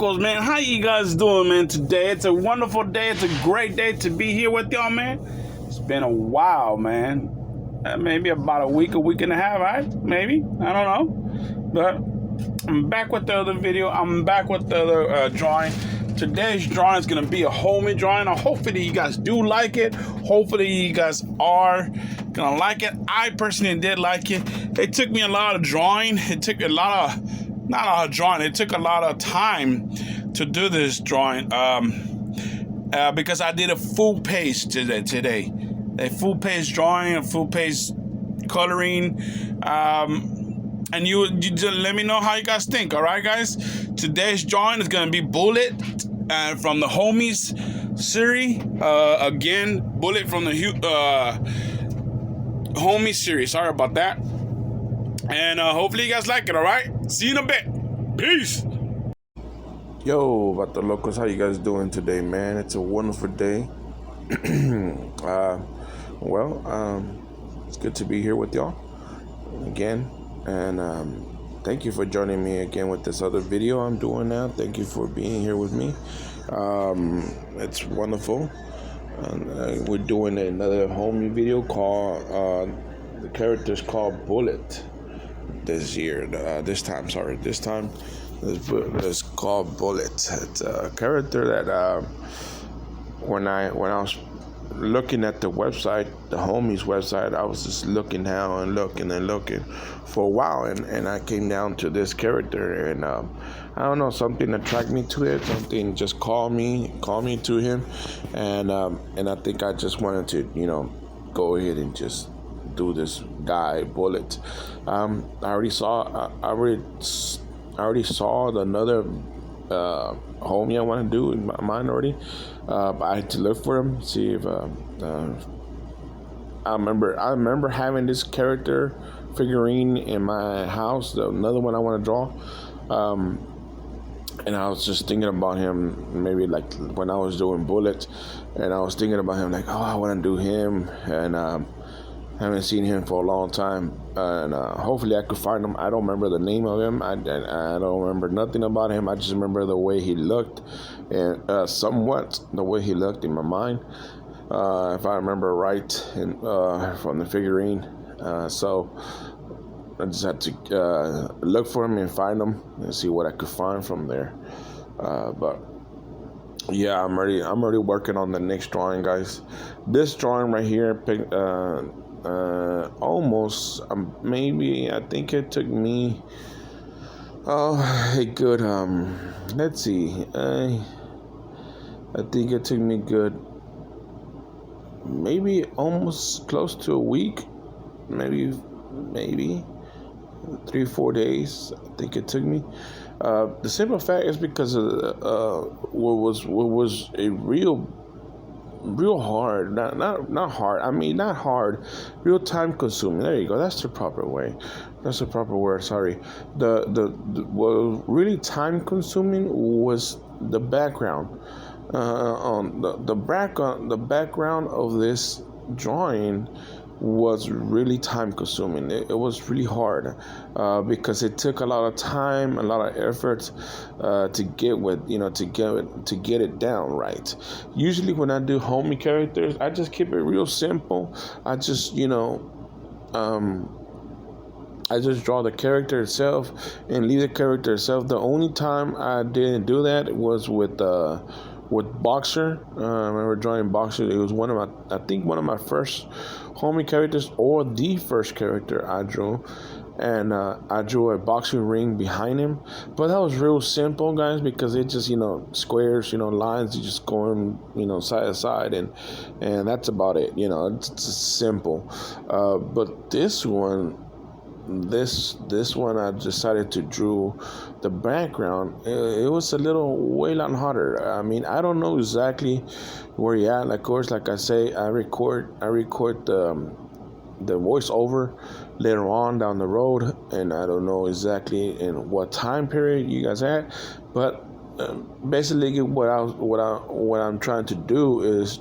locals, man. How you guys doing, man, today? It's a wonderful day. It's a great day to be here with y'all, man. It's been a while, man. Maybe about a week and a half, right? Maybe. I don't know. But I'm back with the other video. I'm back with the other drawing. Today's drawing is going to be a homie drawing. Hopefully you guys do like it. Hopefully you guys are going to like it. I personally did like it. It took me a lot of drawing. It took a lot of... Not a lot of drawing. It took a lot of time to do this drawing because I did a full page today. A full page drawing, a full page coloring. And you just let me know how you guys think. All right, guys? Today's drawing is going to be Bullet from the Homies series. Again, Bullet from the Homies series. Sorry about that. And hopefully you guys like it, all right? See you in a bit. Peace. Yo, about the locals, how you guys doing today, man? It's a wonderful day. It's good to be here with y'all again. And thank you for joining me again with this other video I'm doing now. Thank you for being here with me. It's wonderful. We're doing another homie video called, the character's called Bullet. This time it's called Bullet. It's a character that when I was looking at the website, the homies website, I was just looking down and looking for a while, and I came down to this character, and I don't know, something attracted me to it, something just called me to him, and I think I just wanted to go ahead and just do this guy Bullet. I already saw another homie I want to do in my mind already. I had to look for him, see if I remember having this character figurine in my house, another one I want to draw. And I was just thinking about him, maybe like when I was doing Bullet, and I was thinking about him like, I want to do him, and haven't seen him for a long time, and hopefully I could find him. I don't remember the name of him. I don't remember nothing about him. I just remember the way he looked, and somewhat the way he looked in my mind, if I remember right, and from the figurine. So I just had to look for him and find him and see what I could find from there. But yeah, I'm already working on the next drawing, guys. This drawing right here, almost maybe I think it took me a good let's see, I think it took me good maybe almost close to a week, maybe 3-4 days. I think it took me. The simple fact is because of what was a real hard, not hard. I mean, not hard, real time consuming. There you go. That's the proper way. That's the proper word. Sorry. The what really time consuming was the background. On the background of this drawing was really time consuming. It was really hard because it took a lot of time, a lot of effort to get it down right. Usually when I do homie characters, I just keep it real simple. I just I just draw the character itself and leave the character itself. The only time I didn't do that was with Boxer. I remember drawing Boxer. It was one of my first homie characters, or the first character I drew, and I drew a boxing ring behind him. But that was real simple, guys, because it just squares, lines, you just going side to side, and that's about it. It's just simple. But this one I decided to draw the background. It was a lot harder. I mean, I don't know exactly where you're at. Of course, like I say, I record the voiceover later on down the road, and I don't know exactly in what time period you guys at, but basically what I'm trying to do is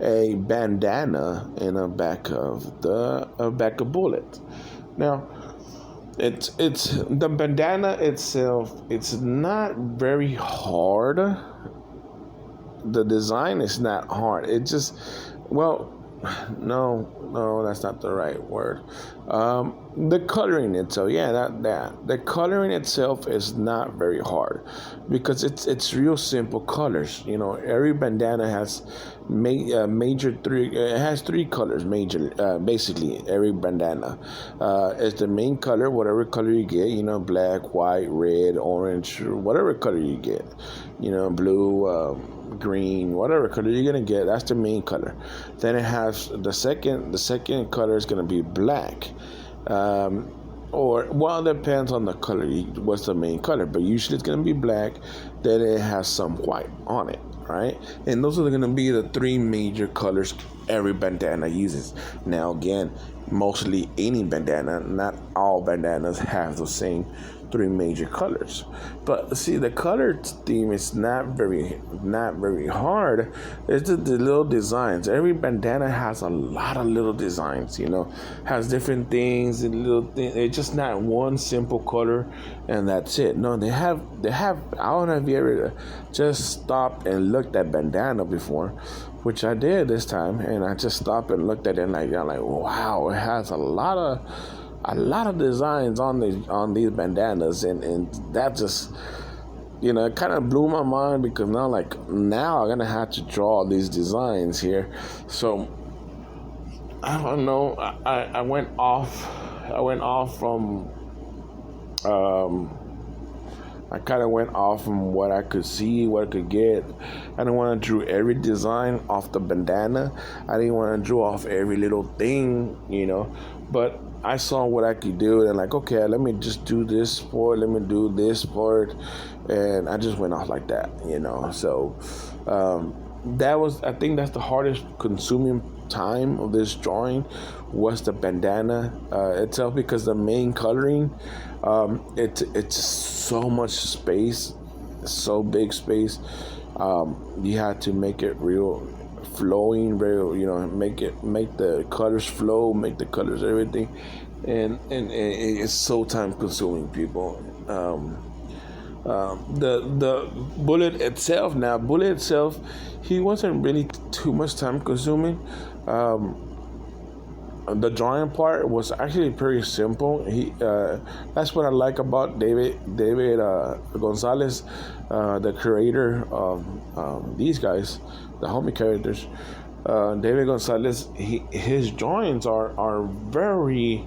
a bandana in a back of Bullet. Now, It's the bandana itself. It's not very hard. The design is not hard. It just, well, no, that's not the right word. The coloring itself, yeah, that the coloring itself is not very hard because it's real simple colors. You know, every bandana has major three. It has three colors, major. Basically, every bandana is the main color, whatever color you get. You know, black, white, red, orange, whatever color you get. You know, blue. Green, whatever color you're gonna get, that's the main color. Then it has the second color is gonna be black, or well, it depends on the color. What's the main color? But usually it's gonna be black. Then it has some white on it, right? And those are gonna be the three major colors every bandana uses. Now again, mostly any bandana, not all bandanas have the same three major colors. But see, the color theme is not very hard. It's the little designs. Every bandana has a lot of little designs, you know, has different things and little things. It's just not one simple color and that's it. No, they have I don't know if you ever just stopped and looked at bandana before, which I did this time, and I just stopped and looked at it and I'm like, wow, it has a lot of designs on these bandanas, and that just, you know, it kind of blew my mind because now I'm gonna have to draw these designs here. So I don't know. I went off from I kind of went off from what I could see, what I could get. I didn't want to draw every design off the bandana. I didn't want to draw off every little thing, you know. But I saw what I could do, and like, okay, let me just do this for it. Let me do this for it, and I just went off like that, you know. So I think that's the hardest consuming time of this drawing was the bandana itself, because the main coloring, it's so much space, so big space. You had to make it real flowing, real, you know, make the colors flow, make the colors everything, and it's so time consuming, people. The bullet itself, he wasn't really too much time consuming. The drawing part was actually pretty simple. That's what I like about David Gonzalez, the creator of these guys, the homie characters. David Gonzalez, his drawings are very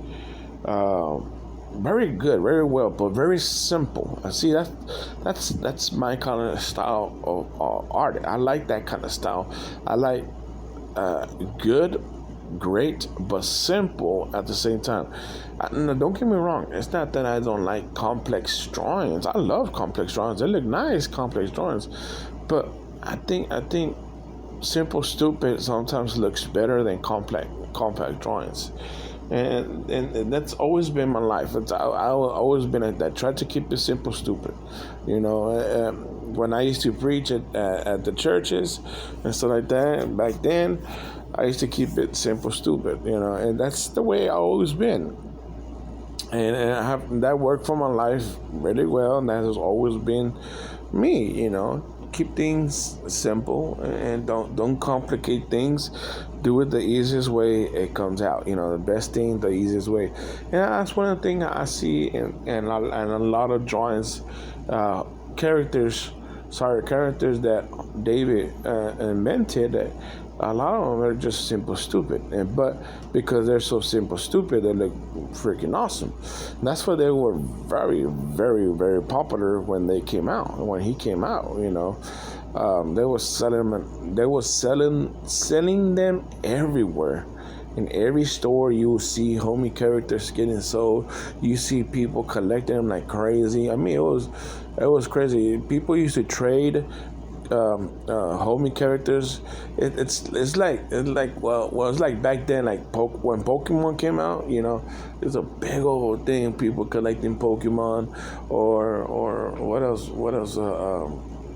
very good, very well, but very simple. See, that's my kind of style of art. I like that kind of style. I like good, great, but simple at the same time. No, don't get me wrong. It's not that I don't like complex drawings. I love complex drawings. They look nice, complex drawings. But I think simple, stupid sometimes looks better than compact drawings. And that's always been my life. I've always been like that. Try to keep it simple, stupid. You know, when I used to preach at the churches and stuff like that back then, I used to keep it simple, stupid. You know, and that's the way I've always been. And I have that worked for my life really well, and that has always been me. You know, keep things simple and don't complicate things. Do it the easiest way it comes out. You know, the best thing, the easiest way. And that's one of the things I see in a lot of drawings. Characters that David invented. That a lot of them are just simple, stupid. But because they're so simple, stupid, they look freaking awesome. And that's why they were very, very, very popular when they came out. When he came out, you know. They were selling them everywhere. In every store, you will see homie characters getting sold. You see people collecting them like crazy. I mean, it was crazy. People used to trade homie characters. It's like back then, like when Pokemon came out. You know, it's a big old thing. People collecting Pokemon, or what else?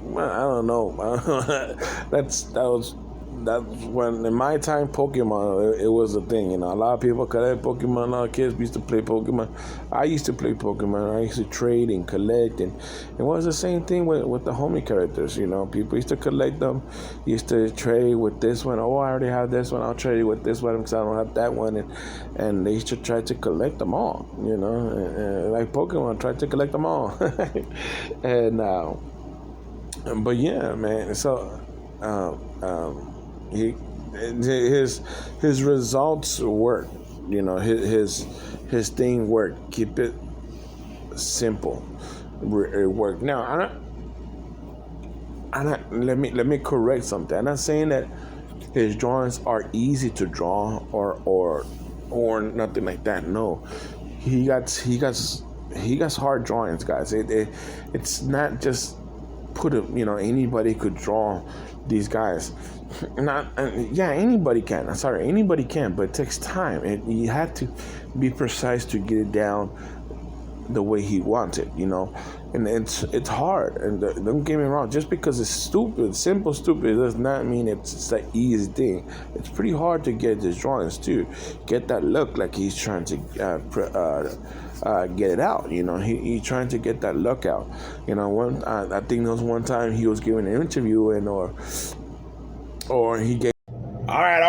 I don't know. that was that's when in my time Pokemon it was a thing. A lot of people collect Pokemon. A lot of kids used to play Pokemon. I used to play Pokemon. I used to trade and collect, and it was the same thing with the homie characters. People used to collect them, used to trade with this one. Oh, I already have this one. I'll trade with this one because I don't have that one, and they used to try to collect them all. And like Pokemon, tried to collect them all, and but yeah, man. So. His results work. His thing worked. Keep it simple. It worked. Now, let me correct something. I'm not saying that his drawings are easy to draw or nothing like that. No, he got hard drawings, guys. It's not just anybody could draw these guys. Anybody can. Anybody can, but it takes time. You have to be precise to get it down the way he wants it, and it's hard. And don't get me wrong, just because it's simple, stupid, does not mean it's an easy thing. It's pretty hard to get his drawings too. Get that look like he's trying to get it out. He's trying to get that look out. I think there was one time he was giving an interview or he gave. All right.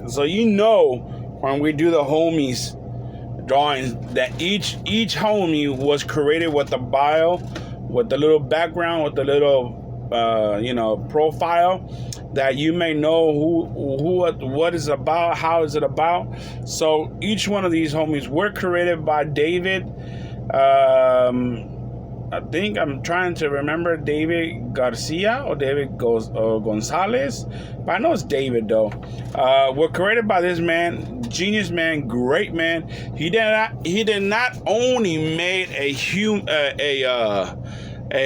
So when we do the homies drawings, that each homie was created with a bio, with the little background, with the little profile, that you may know what is about, how is it about. So each one of these homies were created by David. I think I'm trying to remember David Garcia or David Gonzalez, but I know it's David though. Were created by this man, genius man, great man. He did not only made a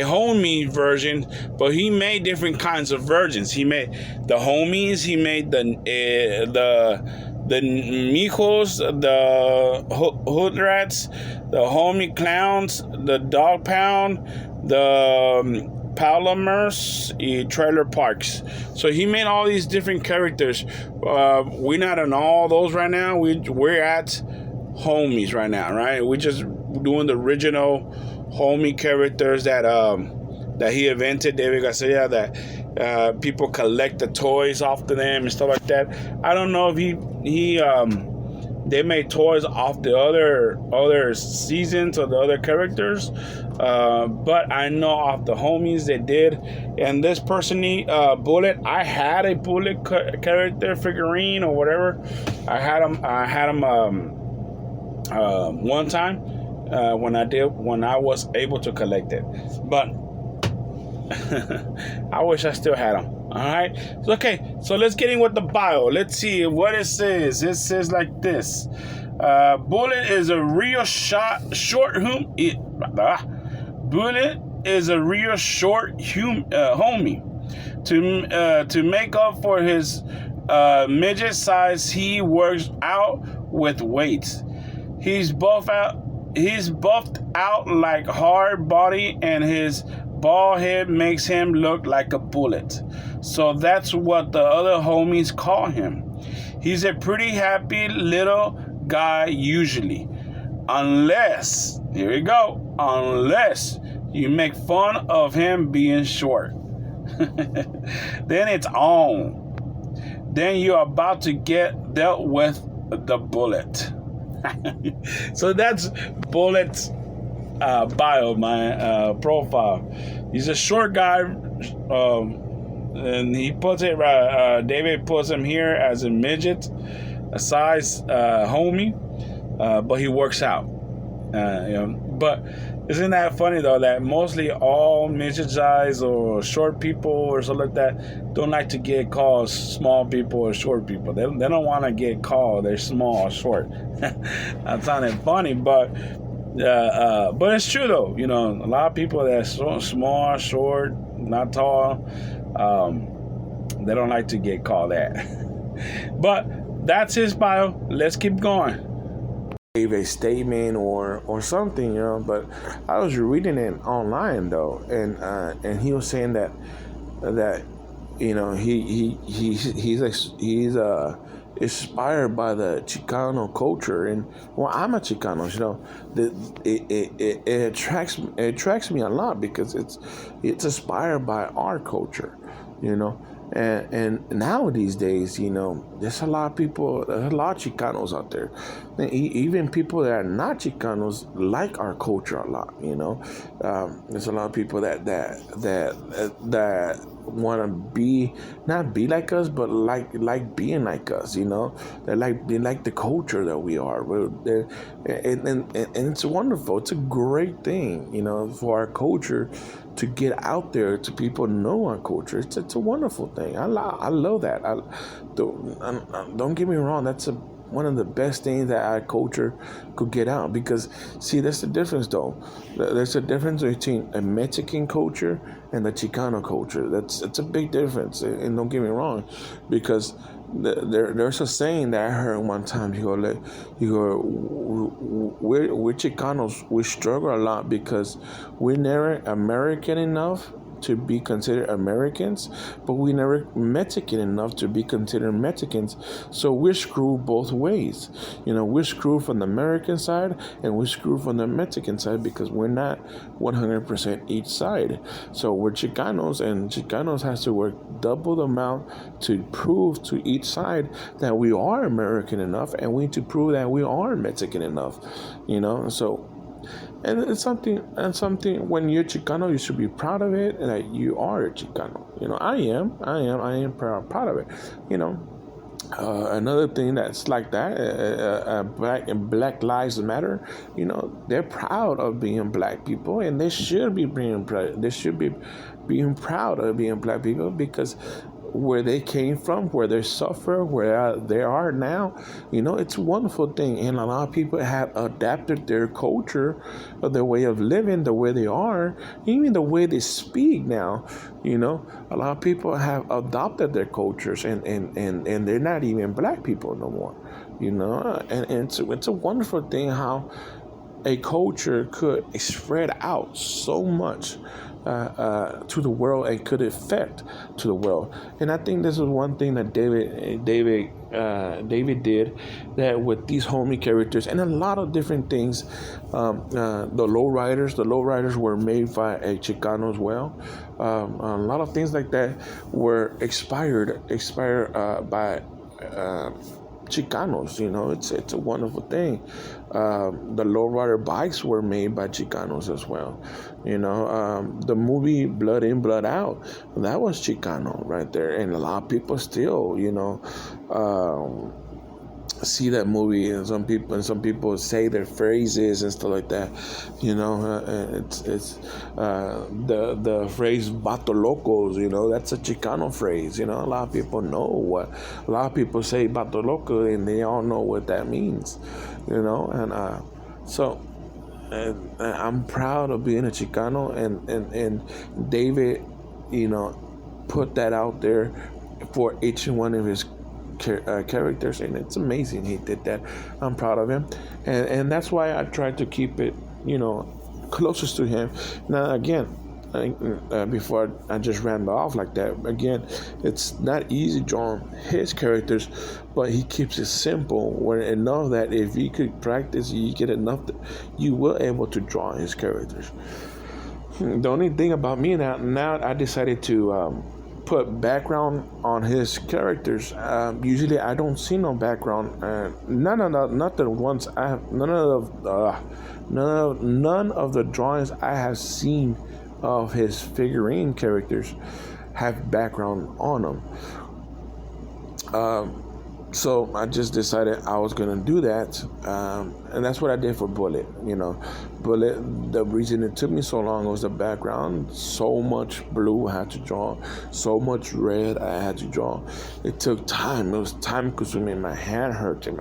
homie version, but he made different kinds of versions. He made the homies. He made the mijos, the hood rats, the homie clowns, the dog pound, the Palomers, trailer parks. So he made all these different characters. We're not on all those right now. We're at homies right now, right? We're just doing the original homie characters that he invented, David Garcia, that people collect the toys off to them and stuff like that. I don't know if they made toys off the other seasons or the other characters, but I know off the homies they did. And this person, Bullet, I had a Bullet character figurine or whatever. I had him one time when I was able to collect it, but I wish I still had them. All right. Okay. So let's get in with the bio. Let's see what it says. It says like this: Bullet is a real Bullet is a real short homie. To make up for his midget size, he works out with weights. He's buffed out like hard body, and his bald head makes him look like a bullet. So that's what the other homies call him. He's a pretty happy little guy usually. Unless you make fun of him being short. Then it's on. Then you're about to get dealt with the bullet. So that's Bullet's bio, my profile. He's a short guy, and he puts it. David puts him here as a midget, a size homie, but he works out. But isn't that funny though that mostly all midget guys or short people or something like that don't like to get called small people or short people. They don't want to get called they're small or short. That sounded funny, but it's true though. A lot of people that are so small, short, not tall, they don't like to get called that. But that's his bio. Let's keep going. Gave a statement or something, but I was reading it online though, and he was saying that he's inspired by the Chicano culture, and well, I'm a Chicano. It attracts me a lot because it's inspired by our culture, you know. And now these days, there's a lot of Chicanos out there. And even people that are not Chicanos like our culture a lot. There's a lot of people that want to not be like us, but like being like us. They like the culture that we are. And it's wonderful. It's a great thing, for our culture to get out there, to people know our culture. It's a wonderful thing. I love that. Don't get me wrong. That's one of the best things that our culture could get out, because see, that's the difference though. There's a difference between a Mexican culture and the Chicano culture. It's a big difference, and don't get me wrong, because there's a saying that I heard one time. We're Chicanos. We struggle a lot because we're never American enough to be considered Americans, but we never Mexican enough to be considered Mexicans. So we're screwed both ways. We're screwed from the American side and we're screwed from the Mexican side because we're not 100% each side. So we're Chicanos, and Chicanos has to work double the amount to prove to each side that we are American enough, and we need to prove that we are Mexican enough. So. And it's something when you're Chicano, you should be proud of it, and that you are a Chicano. I am proud of it. Another thing that's like that, Black Lives Matter. They're proud of being black people, and they should be being proud of being black people, because where they came from, where they suffer, where they are now, it's a wonderful thing. And a lot of people have adapted their culture, their way of living, the way they are, even the way they speak now. A lot of people have adopted their cultures, and they're not even black people no more. And it's a wonderful thing how a culture could spread out so much to the world, and could affect to the world. And I think this is one thing that David did, that with these homie characters and a lot of different things. The lowriders were made by a Chicano as well. A lot of things like that were inspired by Chicanos. It's a wonderful thing. The lowrider bikes were made by Chicanos as well. The movie Blood In, Blood Out, that was Chicano right there, and a lot of people still, see that movie, and some people say their phrases and stuff like that. It's the phrase "Vato Locos." That's a Chicano phrase. A lot of people know what. A lot of people say "Vato Loco," and they all know what that means. So. And I'm proud of being a Chicano, and David, put that out there for each one of his characters, and it's amazing he did that. I'm proud of him, and that's why I tried to keep it, closest to him. Now again, before I just ran off like that, again, it's not easy drawing his characters, but he keeps it simple, where enough that if you could practice, you get enough that you will able to draw his characters. The only thing about me now I decided to put background on his characters. Usually I don't see no background. None of the drawings I have seen of his figurine characters have background on them. So I just decided I was going to do that, and that's what I did for Bullet. Bullet, the reason it took me so long was the background. So much blue I had to draw, so much red I had to draw. It took time. It was time consuming. My hand hurt, and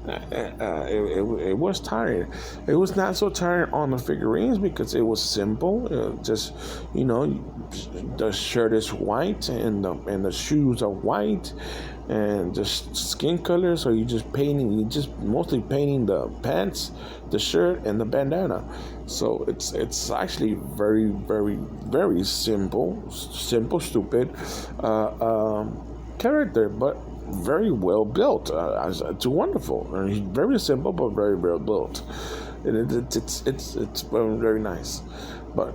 it was tiring. It was not so tiring on the figurines because it was simple. Just the shirt is white and the shoes are white, and just skin color. So you just mostly painting the pants, the shirt, and the bandana. So it's actually very, very, very simple, stupid character, but very well built. It's wonderful. I mean, very simple, but very well built. And it's very nice. But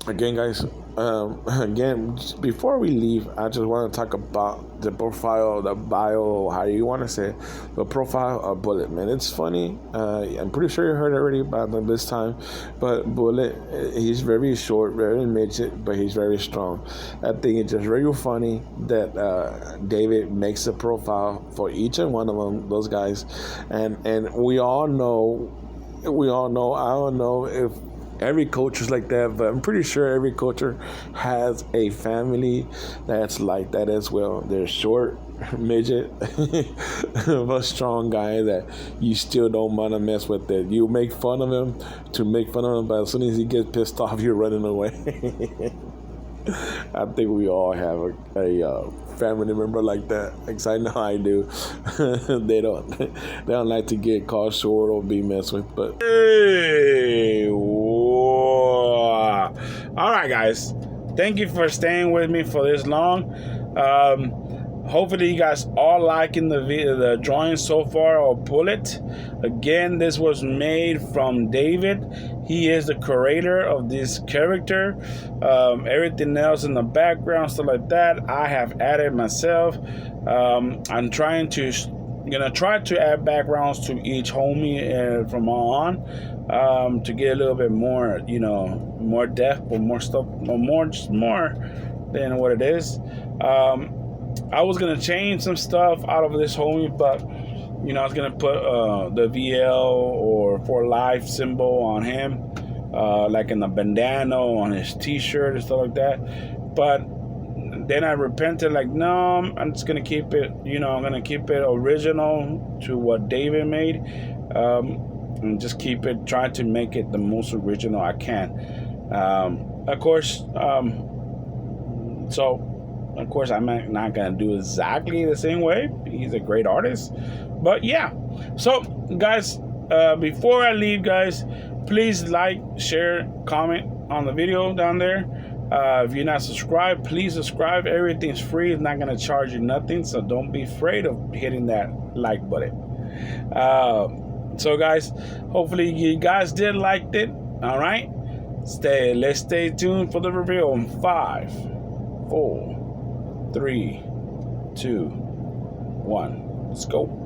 again, guys, again, before we leave, I just want to talk about the profile, the bio, how you want to say it, the profile of Bullet, man. It's funny. I'm pretty sure you heard it already about them this time, but Bullet, he's very short, very midget, but he's very strong. I think it's just very funny that David makes a profile for each and one of them, those guys, and we all know. I don't know if every culture's like that, but I'm pretty sure every culture has a family that's like that as well. They're short, midget, but strong guy that you still don't want to mess with. It. You make fun of him to make fun of him, but as soon as he gets pissed off, you're running away. I think we all have a family member like that. Because I know I do. they don't like to get caught short or be messed with. But hey, whoa. All right, guys. Thank you for staying with me for this long. Hopefully you guys all liking the drawing so far or Bullet. Again, this was made from David. He is the creator of this character. Everything else in the background, stuff like that, I have added myself. I'm gonna try to add backgrounds to each homie from on to get a little bit more, more depth or more stuff, or more than what it is. I was gonna change some stuff out of this homie, but I was gonna put the VL or for life symbol on him, like in the bandana on his T-shirt and stuff like that. But then I repented, like, no, I'm just gonna keep it. I'm gonna keep it original to what David made, and just try to make it the most original I can. Of course, Of course, I'm not going to do exactly the same way. He's a great artist. But yeah. So, guys, before I leave, guys, please like, share, comment on the video down there. If you're not subscribed, please subscribe. Everything's free. It's not going to charge you nothing. So don't be afraid of hitting that like button. So, guys, hopefully you guys did like it. All right. Let's stay tuned for the reveal in 5, 4, 3, 2, 1. Let's go.